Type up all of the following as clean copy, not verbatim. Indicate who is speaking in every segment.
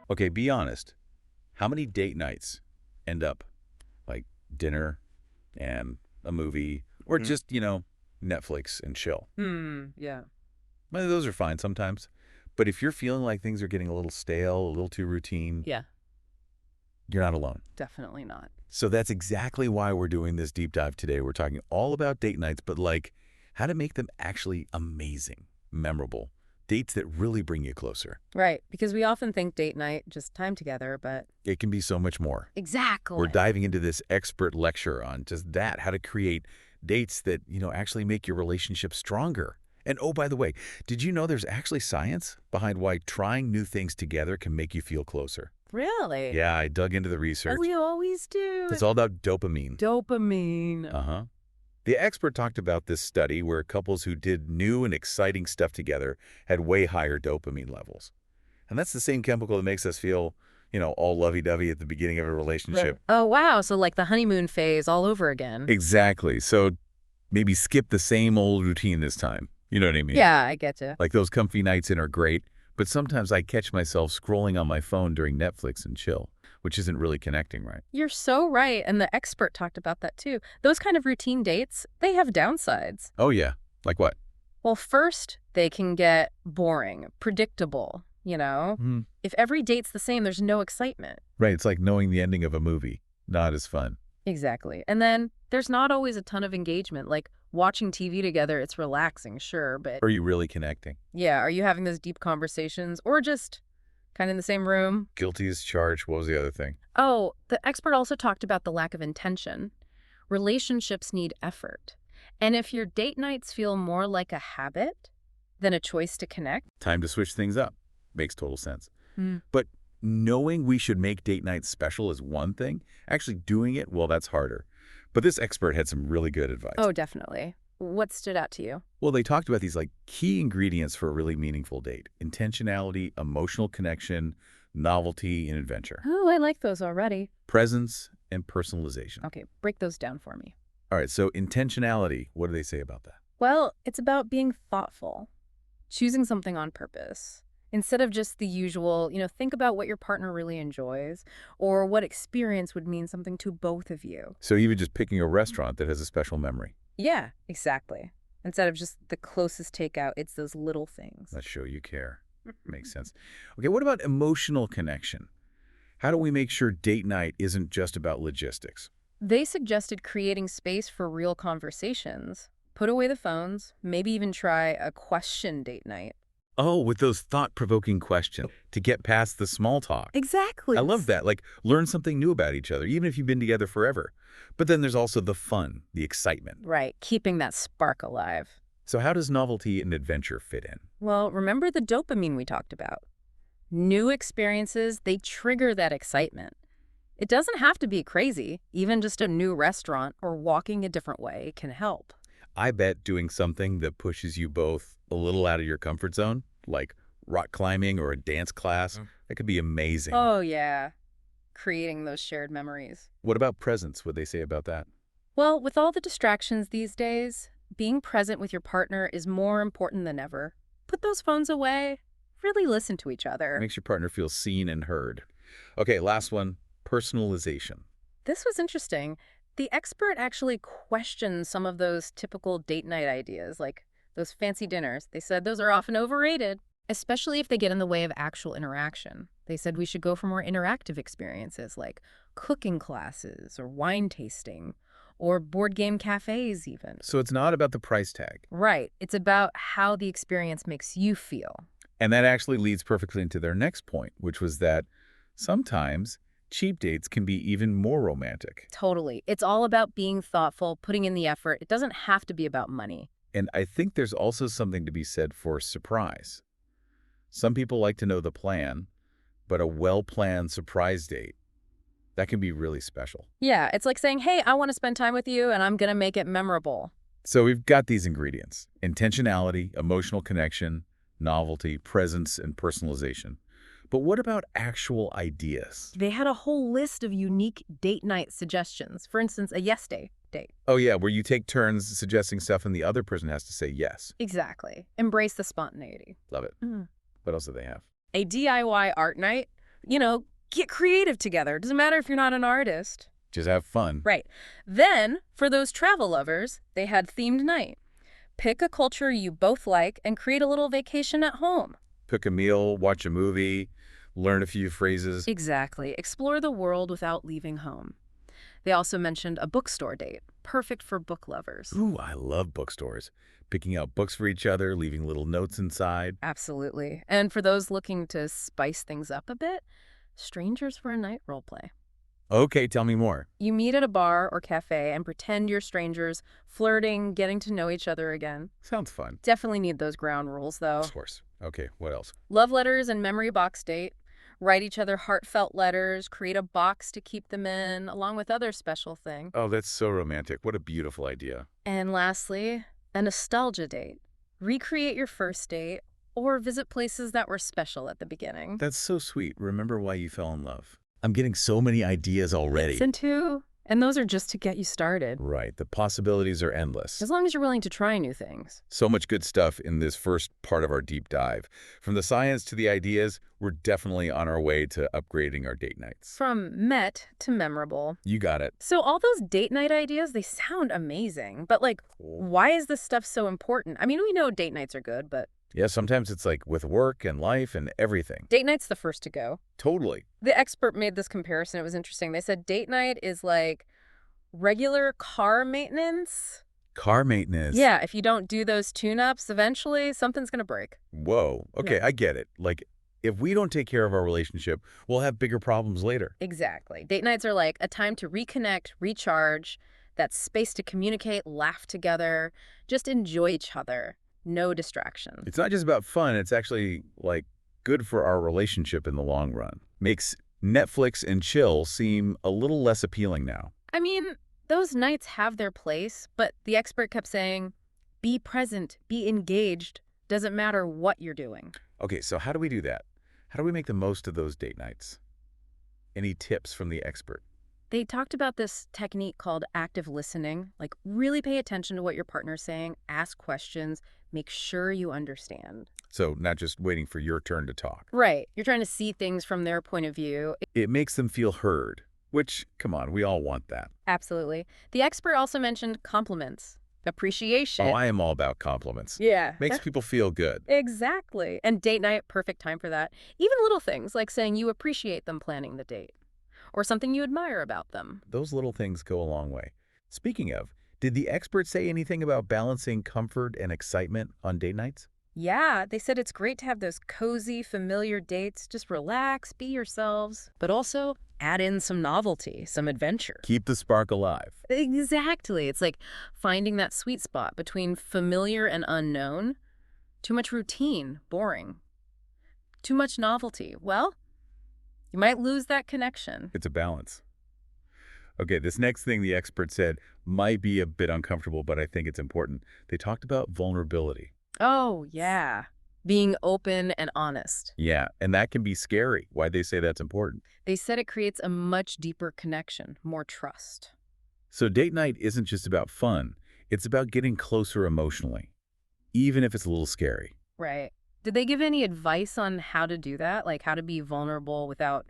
Speaker 1: Okay, be honest. How many date nights end up like dinner and a movie or just, Netflix and chill?
Speaker 2: Yeah.
Speaker 1: Well, those are fine sometimes. But if you're feeling like things are getting a little stale, a little too routine,
Speaker 2: Yeah,
Speaker 1: you're not alone.
Speaker 2: definitely not.
Speaker 1: So that's exactly why we're doing this deep dive today. We're talking all about date nights, but like how to make them actually amazing, memorable, dates that really bring you closer.
Speaker 2: Right, because we often think date night, just time together, but
Speaker 1: It can be so much more. We're
Speaker 2: exactly.
Speaker 1: diving into this expert lecture on just that, how to create dates that, actually make your relationship stronger. And oh, by the way, did you know there's actually science behind why trying new things together can make you feel closer?
Speaker 2: Really?
Speaker 1: Yeah, I dug into the
Speaker 2: Oh,
Speaker 1: research.
Speaker 2: we always do.
Speaker 1: It's all about dopamine.
Speaker 2: Dopamine.
Speaker 1: Uh-huh. The expert talked about this study where couples who did new and exciting stuff together had way higher dopamine levels. And that's the same chemical that makes us feel, all lovey-dovey at the beginning of a relationship.
Speaker 2: Oh, wow. So like the honeymoon phase all over again.
Speaker 1: Exactly. So maybe skip the same old routine this time. You know what I mean?
Speaker 2: Yeah, I get you.
Speaker 1: Like those comfy nights in are great, but sometimes I catch myself scrolling on my phone during Netflix and chill, which isn't really connecting, right?
Speaker 2: You're so right. And the expert talked about that too. Those kind of routine dates, they have downsides.
Speaker 1: Oh, yeah. Like what?
Speaker 2: Well, first, they can get boring, predictable, you know? If every date's the same, there's no excitement.
Speaker 1: Right. It's like knowing the ending of a movie. Not as fun.
Speaker 2: Exactly. And then there's not always a ton of engagement. Like watching TV together, it's relaxing, sure, but
Speaker 1: Are you really connecting?
Speaker 2: yeah, are you having those deep conversations or just kind of in the same room?
Speaker 1: Guilty as charged. What was the other thing?
Speaker 2: Oh, the expert also talked about the lack of intention. Relationships need effort. And if your date nights feel more like a habit than a choice to connect,
Speaker 1: Time to switch things up. Makes total sense.
Speaker 2: Hmm.
Speaker 1: But knowing we should make date nights special is one thing. Actually doing it, well, that's harder. But this expert had some really good advice.
Speaker 2: Oh, definitely. What stood out to you?
Speaker 1: Well, they talked about these like key ingredients for a really meaningful date. Intentionality, emotional connection, novelty, and adventure.
Speaker 2: Oh, I like those already.
Speaker 1: Presence and personalization.
Speaker 2: Okay, break those down for me.
Speaker 1: All right, so intentionality, what do they say about that?
Speaker 2: Well, it's about being thoughtful, choosing something on purpose. Instead of just the usual, think about what your partner really enjoys or what experience would mean something to both of you.
Speaker 1: So even just picking a restaurant that has a special memory.
Speaker 2: Yeah, exactly. Instead of just the closest takeout, it's those little things.
Speaker 1: Let's show you care. Makes sense. Okay, what about emotional connection? How do we make sure date night isn't just about logistics?
Speaker 2: They suggested creating space for real conversations. Put away the phones, maybe even try a question date night.
Speaker 1: Oh, with those thought-provoking questions to get past the small talk.
Speaker 2: Exactly.
Speaker 1: I love that. Like, learn something new about each other, even if you've been together forever. But then there's also the fun, the excitement.
Speaker 2: Right, keeping that spark alive.
Speaker 1: So how does novelty and adventure fit in?
Speaker 2: Well, remember the dopamine we talked about? New experiences, they trigger that excitement. It doesn't have to be crazy. Even just a new restaurant or walking a different way can help.
Speaker 1: I bet doing something that pushes you both a little out of your comfort zone, like rock climbing or a dance class, that could be amazing.
Speaker 2: Oh, yeah. Creating those shared memories.
Speaker 1: What about presence? What they say about that?
Speaker 2: Well, with all the distractions these days, being present with your partner is more important than ever. Put those phones away. Really listen to each other.
Speaker 1: Makes your partner feel seen and heard. Okay, last one, personalization.
Speaker 2: This was interesting. The expert actually questioned some of those typical date night ideas, like those fancy dinners. They said those are often overrated, especially if they get in the way of actual interaction. They said we should go for more interactive experiences like cooking classes or wine tasting or board game cafes even.
Speaker 1: So it's not about the price tag.
Speaker 2: Right. It's about how the experience makes you feel.
Speaker 1: And that actually leads perfectly into their next point, which was that sometimes cheap dates can be even more romantic.
Speaker 2: Totally. It's all about being thoughtful, putting in the effort. It doesn't have to be about money.
Speaker 1: And I think there's also something to be said for surprise. Some people like to know the plan, but a well-planned surprise date, that can be really special.
Speaker 2: Yeah, it's like saying, hey, I want to spend time with you and I'm going to make it memorable.
Speaker 1: So we've got these ingredients: intentionality, emotional connection, novelty, presence, and personalization. But what about actual ideas?
Speaker 2: They had a whole list of unique date night suggestions. For instance, a yes day date.
Speaker 1: Oh yeah, where you take turns suggesting stuff and the other person has to say yes.
Speaker 2: Exactly. Embrace the spontaneity.
Speaker 1: Love it.
Speaker 2: Mhm.
Speaker 1: What else do they have?
Speaker 2: A DIY art night. Get creative together. Doesn't matter if you're not an artist.
Speaker 1: Just have fun.
Speaker 2: Right. Then, for those travel lovers, they had themed night. Pick a culture you both like and create a little vacation at home.
Speaker 1: Cook a meal, watch a movie, learn a few phrases.
Speaker 2: Exactly. Explore the world without leaving home. They also mentioned a bookstore date, perfect for book lovers.
Speaker 1: Ooh, I love bookstores. Picking out books for each other, leaving little notes inside.
Speaker 2: Absolutely. And for those looking to spice things up a bit, strangers for a night roleplay.
Speaker 1: Okay, tell me more.
Speaker 2: You meet at a bar or cafe and pretend you're strangers, flirting, getting to know each other again.
Speaker 1: Sounds fun.
Speaker 2: Definitely need those ground rules, though.
Speaker 1: Of course. Okay, what else?
Speaker 2: Love letters and memory box date. Write each other heartfelt letters, create a box to keep them in, along with other special things.
Speaker 1: Oh, that's so romantic. What a beautiful idea.
Speaker 2: And lastly, a nostalgia date. Recreate your first date or visit places that were special at the beginning.
Speaker 1: That's so sweet. Remember why you fell in love. I'm getting so many ideas already.
Speaker 2: And those are just to get you started.
Speaker 1: Right. The possibilities are endless.
Speaker 2: As long as you're willing to try new things.
Speaker 1: So much good stuff in this first part of our deep dive. From the science to the ideas, we're definitely on our way to upgrading our date nights.
Speaker 2: From met to memorable.
Speaker 1: You got it.
Speaker 2: So all those date night ideas, they sound amazing. But why is this stuff so important? I mean, we know date nights are good, but
Speaker 1: Yeah, sometimes it's like with work and life and everything.
Speaker 2: date night's the first to go.
Speaker 1: Totally.
Speaker 2: The expert made this comparison. It was interesting. They said date night is like regular car maintenance.
Speaker 1: Car maintenance.
Speaker 2: Yeah, if you don't do those tune-ups, eventually something's going to break.
Speaker 1: Whoa. Okay, I get it. Like, if we don't take care of our relationship, we'll have bigger problems later.
Speaker 2: Exactly. Date nights are like a time to reconnect, recharge, that space to communicate, laugh together, just enjoy each other. No distractions.
Speaker 1: It's not just about fun. It's actually, like, good for our relationship in the long run. Makes Netflix and chill seem a little less appealing now.
Speaker 2: I mean, those nights have their place, but the expert kept saying, be present, be engaged. Doesn't matter what you're doing.
Speaker 1: Okay, so how do we do that? How do we make the most of those date nights? Any tips from the expert?
Speaker 2: They talked about this technique called active listening, like really pay attention to what your partner's saying, ask questions, make sure you understand.
Speaker 1: So not just waiting for your turn to talk.
Speaker 2: Right. You're trying to see things from their point of view.
Speaker 1: It makes them feel heard, which, come on, we all want that.
Speaker 2: Absolutely. The expert also mentioned compliments, appreciation.
Speaker 1: Oh, I am all about compliments.
Speaker 2: Yeah.
Speaker 1: Makes people feel good.
Speaker 2: Exactly. And date night, perfect time for that. Even little things like saying you appreciate them planning the date or something you admire about them.
Speaker 1: Those little things go a long way. Speaking of, did the expert say anything about balancing comfort and excitement on date nights?
Speaker 2: Yeah, they said it's great to have those cozy, familiar dates. Just relax, be yourselves, but also add in some novelty, some adventure.
Speaker 1: Keep the spark alive.
Speaker 2: Exactly. It's like finding that sweet spot between familiar and unknown. Too much routine, boring. Too much novelty. Well, you might lose that connection.
Speaker 1: It's a balance. Okay, this next thing the expert said might be a bit uncomfortable, but I think it's important. They talked about vulnerability.
Speaker 2: Oh, yeah. Being open and honest.
Speaker 1: Yeah, and that can be scary. Why'd they say that's important?
Speaker 2: They said it creates a much deeper connection, more trust.
Speaker 1: So date night isn't just about fun. It's about getting closer emotionally, even if it's a little scary.
Speaker 2: Right. Did they give any advice on how to do that? Like how to be vulnerable without,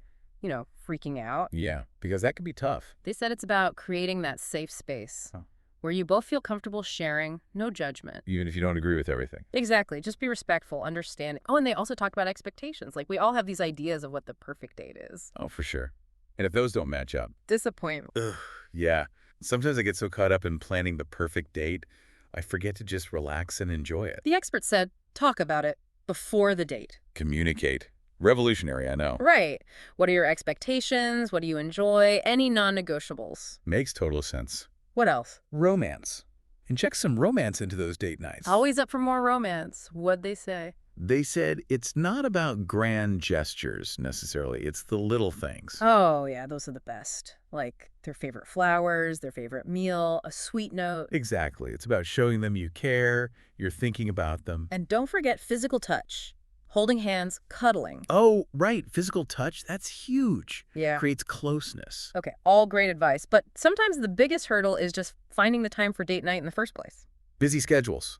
Speaker 2: freaking out?
Speaker 1: Yeah, because that can be tough.
Speaker 2: They said it's about creating that safe space
Speaker 1: Oh.
Speaker 2: where you both feel comfortable sharing, no judgment.
Speaker 1: Even if you don't agree with everything.
Speaker 2: Exactly. Just be respectful, understanding. Oh, and they also talked about expectations. Like we all have these ideas of what the perfect date is.
Speaker 1: Oh, for sure. And if those don't match up,
Speaker 2: Disappointment.
Speaker 1: ugh, yeah. Sometimes I get so caught up in planning the perfect date, I forget to just relax and enjoy it.
Speaker 2: The expert said, talk about it before the date.
Speaker 1: Communicate. Revolutionary, I know.
Speaker 2: Right. What are your expectations? What do you enjoy? Any non-negotiables?
Speaker 1: Makes total sense.
Speaker 2: What else?
Speaker 1: Romance. Inject some romance into those date nights.
Speaker 2: Always up for more romance. What'd they say?
Speaker 1: They said it's not about grand gestures, necessarily. It's the little things.
Speaker 2: Oh, yeah, those are the best. Like their favorite flowers, their favorite meal, a sweet note.
Speaker 1: Exactly. It's about showing them you care, you're thinking about them.
Speaker 2: And don't forget physical touch. Holding hands, cuddling.
Speaker 1: Oh, right. Physical touch, that's huge.
Speaker 2: Yeah.
Speaker 1: Creates closeness.
Speaker 2: Okay, all great advice. But sometimes the biggest hurdle is just finding the time for date night in the first place.
Speaker 1: Busy schedules.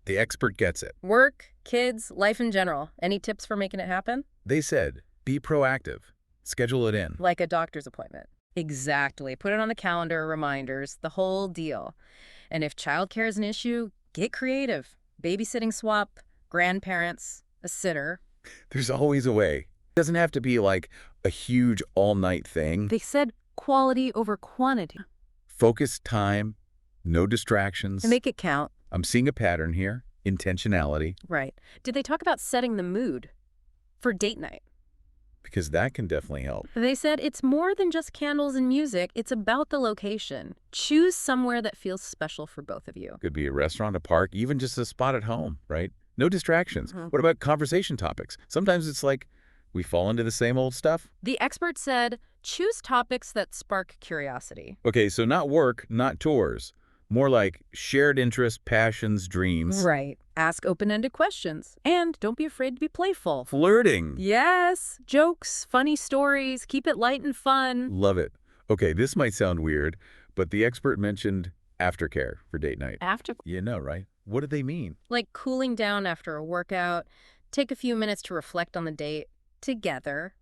Speaker 1: The expert gets it.
Speaker 2: Work, kids, life in general. Any tips for making it happen?
Speaker 1: They said, be proactive. Schedule it in.
Speaker 2: Like a doctor's appointment. Exactly. Put it on the calendar, reminders, the whole deal. And if childcare is an issue, get creative. Babysitting swap, grandparents, a sitter.
Speaker 1: There's always a way. It doesn't have to be like a huge all-night thing.
Speaker 2: They said quality over quantity.
Speaker 1: Focused time, no distractions.
Speaker 2: And make it count.
Speaker 1: I'm seeing a pattern here. Intentionality.
Speaker 2: Right. Did they talk about setting the mood for date night?
Speaker 1: Because that can definitely help.
Speaker 2: They said it's more than just candles and music. It's about the location. Choose somewhere that feels special for both of you.
Speaker 1: Could be a restaurant, a park, even just a spot at home, right? No distractions. What about conversation topics? Sometimes it's like we fall into the same old stuff.
Speaker 2: The expert said choose topics that spark curiosity.
Speaker 1: Okay, so not work, not tours. More like shared interests, passions, dreams.
Speaker 2: Right. Ask open-ended questions. And don't be afraid to be playful.
Speaker 1: Flirting.
Speaker 2: Yes. Jokes, funny stories. Keep it light and fun.
Speaker 1: Love it. Okay, this might sound weird, but the expert mentioned aftercare for date night.
Speaker 2: After,
Speaker 1: You know, right? What do they mean?
Speaker 2: like cooling down after a workout, take a few minutes to reflect on the date together.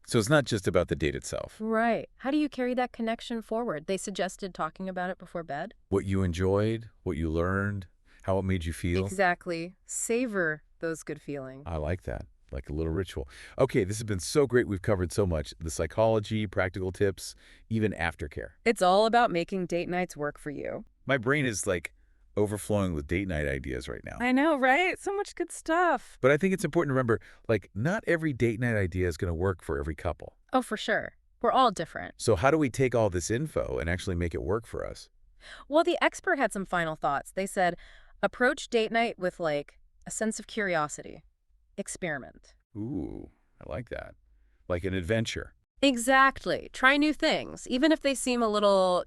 Speaker 1: So it's not just about the date itself.
Speaker 2: Right. How do you carry that connection forward? They suggested talking about it before bed.
Speaker 1: What you enjoyed, what you learned, how it made you feel.
Speaker 2: Exactly. Savor those good feelings.
Speaker 1: I like that. Like a little ritual. Okay, this has been so great. We've covered so much. The psychology, practical tips, even aftercare.
Speaker 2: It's all about making date nights work for you.
Speaker 1: My brain is like overflowing with date night ideas right now.
Speaker 2: I know, right? So much good stuff.
Speaker 1: But I think it's important to remember, like, not every date night idea is going to work for every couple.
Speaker 2: Oh, for sure. We're all different.
Speaker 1: So how do we take all this info and actually make it work for us?
Speaker 2: Well, the expert had some final thoughts. They said, approach date night with, like, a sense of curiosity. Experiment.
Speaker 1: Ooh, I like that. Like an adventure.
Speaker 2: Exactly. Try new things, even if they seem a little,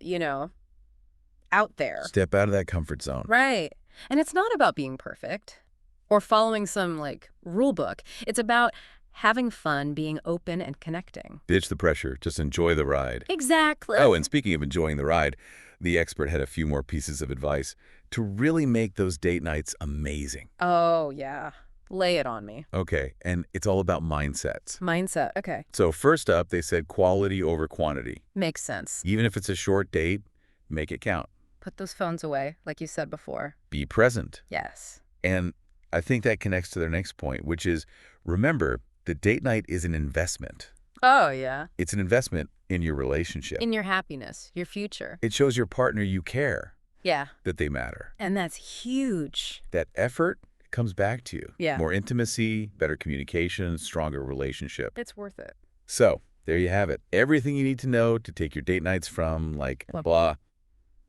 Speaker 2: out there.
Speaker 1: Step out of that comfort zone.
Speaker 2: Right. And it's not about being perfect or following some, rule book. It's about having fun, being open, and connecting.
Speaker 1: Ditch the pressure. Just enjoy the ride.
Speaker 2: Exactly.
Speaker 1: Oh, and speaking of enjoying the ride, the expert had a few more pieces of advice to really make those date nights amazing.
Speaker 2: Oh, yeah. Lay it on me.
Speaker 1: Okay, and it's all about mindsets.
Speaker 2: Mindset. Okay.
Speaker 1: So first up, they said quality over quantity.
Speaker 2: Makes sense.
Speaker 1: Even if it's a short date, make it count.
Speaker 2: Put those phones away, like you said before.
Speaker 1: Be present.
Speaker 2: Yes.
Speaker 1: And I think that connects to their next point, which is, remember, the date night is an investment.
Speaker 2: Oh, yeah.
Speaker 1: It's an investment in your relationship.
Speaker 2: In your happiness, your future.
Speaker 1: It shows your partner you care,
Speaker 2: Yeah.
Speaker 1: that they matter.
Speaker 2: And that's huge.
Speaker 1: That effort comes back to you.
Speaker 2: Yeah.
Speaker 1: More intimacy, better communication, stronger relationship.
Speaker 2: It's worth it.
Speaker 1: So there you have it. Everything you need to know to take your date nights from blah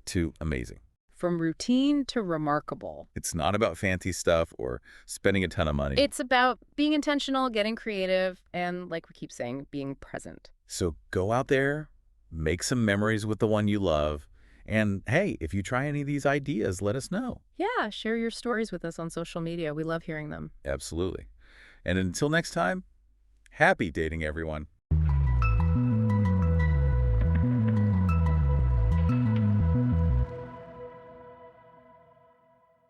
Speaker 1: to amazing.
Speaker 2: From routine to remarkable.
Speaker 1: It's not about fancy stuff or spending a ton of money.
Speaker 2: It's about being intentional, getting creative, and, like we keep saying, being present.
Speaker 1: So go out there, make some memories with the one you love, and hey, if you try any of these ideas, let us know.
Speaker 2: Yeah, share your stories with us on social media. We love hearing them.
Speaker 1: Absolutely. And until next time, happy dating, everyone.